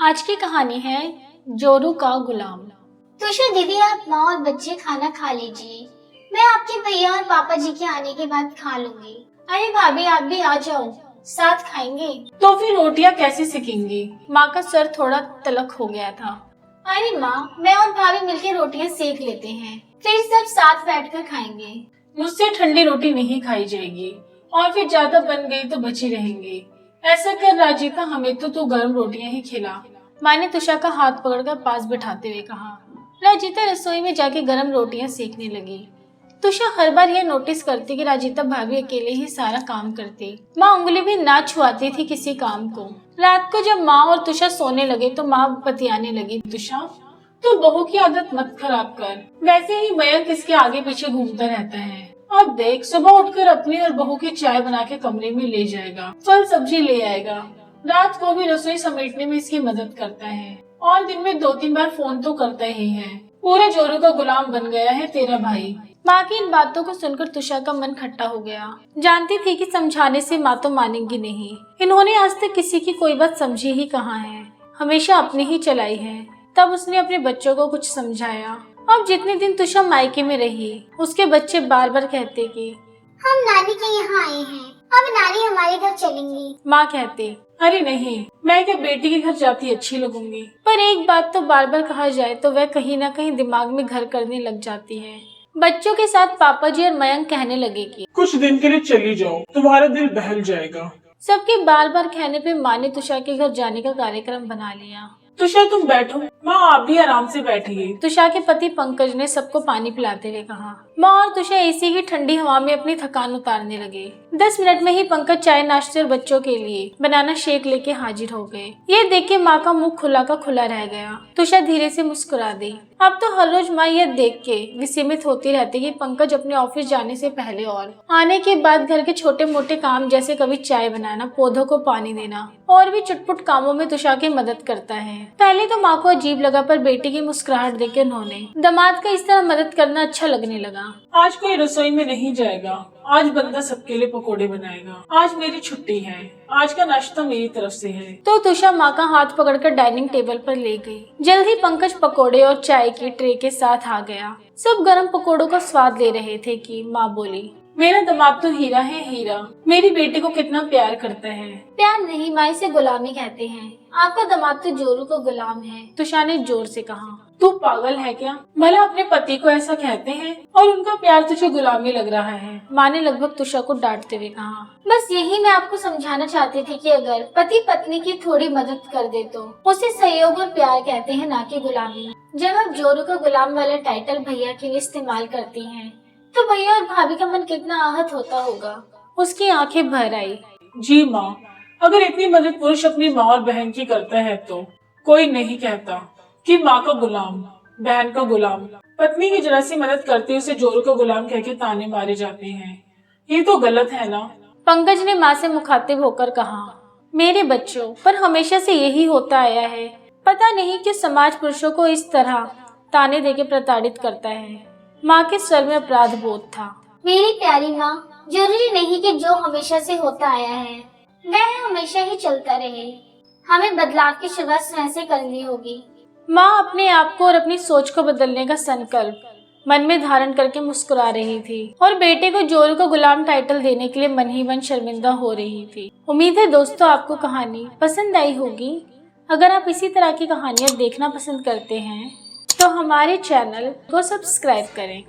आज की कहानी है जोरू का गुलाम। तुषा दीदी, आप माँ और बच्चे खाना खा लीजिए। मैं आपके भैया और पापा जी के आने के बाद खा लूंगी। अरे भाभी, आप भी आ जाओ, साथ खाएंगे। तो फिर रोटियां कैसे सिकेंगी? माँ का सर थोड़ा तलक हो गया था। अरे माँ, मैं और भाभी मिलकर रोटियां सेक लेते हैं, फिर सब साथ बैठकर खाएंगे। मुझसे ठंडी रोटी नहीं खाई जाएगी और फिर ज्यादा बन गई तो बची रहेंगी। ऐसा कर राजीता, हमें तो तू गर्म रोटियां ही खिला। माँ ने तुषा का हाथ पकड़कर पास बिठाते हुए कहा। राजीता रसोई में जाके गर्म रोटियां सेकने लगी। तुषा हर बार यह नोटिस करती कि राजीता भाभी अकेले ही सारा काम करती। माँ उंगली भी ना छुआती थी किसी काम को। रात को जब माँ और तुषा सोने लगे तो माँ बतियाने लगी। तुषा, तू बहू की आदत मत खराब कर। वैसे ही मयंक इसके आगे पीछे घूमता रहता है। अब देख, सुबह उठकर अपनी और बहू की चाय बना के कमरे में ले जाएगा, फल सब्जी ले आएगा, रात को भी रसोई समेटने में इसकी मदद करता है और दिन में 2-3 बार फोन तो करता ही है। पूरे जोरू का गुलाम बन गया है तेरा भाई। माँ की इन बातों को सुनकर तुषा का मन खट्टा हो गया। जानती थी कि समझाने से माँ तो मानेंगी नहीं। इन्होंने आज तक किसी की कोई बात समझी ही कहाँ है, हमेशा अपनी ही चलाई है। तब उसने अपने बच्चों को कुछ समझाया। अब जितने दिन तुषा मायके में रही, उसके बच्चे बार बार कहते कि हम नानी के यहाँ आए हैं, अब नानी हमारे घर चलेंगी। माँ कहते, अरे नहीं, मैं क्या बेटी के घर जाती अच्छी लगूंगी। पर एक बात तो बार बार कहा जाए तो वह कहीं न कहीं दिमाग में घर करने लग जाती है। बच्चों के साथ पापा जी और मयंक कहने लगे कि कुछ दिन के लिए चली जाओ, तुम्हारा दिल बहल जाएगा। सबके बार बार कहने पे माँ ने तुषा के घर जाने का कार्यक्रम बना लिया। तुषा, तुम बैठो। माँ, आप भी आराम से बैठिए। तुषा के पति पंकज ने सबको पानी पिलाते हुए कहा। माँ और तुषा एसी की ठंडी हवा में अपनी थकान उतारने लगे। 10 मिनट में ही पंकज चाय नाश्ते और बच्चों के लिए बनाना शेक लेके हाजिर हो गए। ये देख के माँ का मुंह खुला का खुला रह गया। तुषा धीरे से मुस्कुरा दी। अब तो हर रोज माँ यह देख के विस्मित होती रहती कि पंकज अपने ऑफिस जाने से पहले और आने के बाद घर के छोटे मोटे काम जैसे कभी चाय बनाना, पौधों को पानी देना और भी चुटपुट कामों में तुषा की मदद करता है। पहले तो माँ को अजीब लगा, पर बेटी की मुस्कुराहट देख उन्होंने दामाद का इस तरह मदद करना अच्छा लगने लगा। आज कोई रसोई में नहीं जाएगा, आज बंदा सबके लिए पकोड़े बनाएगा। आज मेरी छुट्टी है, आज का नाश्ता मेरी तरफ से है। तो तुषा माँ का हाथ पकड़कर डाइनिंग टेबल पर ले गई। जल्द ही पंकज पकोड़े और चाय की ट्रे के साथ आ गया। सब गर्म पकोड़ों का स्वाद ले रहे थे कि माँ बोली, मेरा दामाद तो हीरा है, हीरा। मेरी बेटी को कितना प्यार करता है। प्यार नहीं माँ, इसे गुलामी कहते हैं। आपका दामाद तो जोरू का गुलाम है। तुषा ने जोर से कहा। तू पागल है क्या? भला अपने पति को ऐसा कहते हैं और उनका प्यार तुझे गुलामी लग रहा है। माँ ने लगभग तुषा को डांटते हुए कहा। बस यही मैं आपको समझाना चाहती थी कि अगर पति पत्नी की थोड़ी मदद कर दे तो उसे सहयोग और प्यार कहते हैं, ना कि गुलामी। जब आप जोरू का गुलाम वाला टाइटल भैया के लिए इस्तेमाल करती हैं, तो भैया और भाभी का मन कितना आहत होता होगा। उसकी आंखें भर आई। जी माँ, अगर इतनी मदद पुरुष अपनी माँ और बहन की करता है तो कोई नहीं कहता कि माँ का गुलाम, बहन का गुलाम। पत्नी की जरा सी मदद करते उसे जोरू का गुलाम कह के ताने मारे जाते हैं। ये तो गलत है ना। पंकज ने माँ से मुखातिब होकर कहा। मेरे बच्चों, पर हमेशा से यही होता आया है। पता नहीं कि समाज पुरुषों को इस तरह ताने देके प्रताड़ित करता है। माँ के स्वर में अपराध बोध था। मेरी प्यारी माँ, जरूरी नहीं कि जो हमेशा से होता आया है वह हमेशा ही चलता रहे। हमें बदलाव की शुरुआत स्वयं से करनी होगी। माँ अपने आप को और अपनी सोच को बदलने का संकल्प मन में धारण करके मुस्कुरा रही थी और बेटे को जोरू का गुलाम टाइटल देने के लिए मन ही मन शर्मिंदा हो रही थी। उम्मीद है दोस्तों आपको कहानी पसंद आई होगी। अगर आप इसी तरह की कहानियाँ देखना पसंद करते हैं तो हमारे चैनल को सब्सक्राइब करें।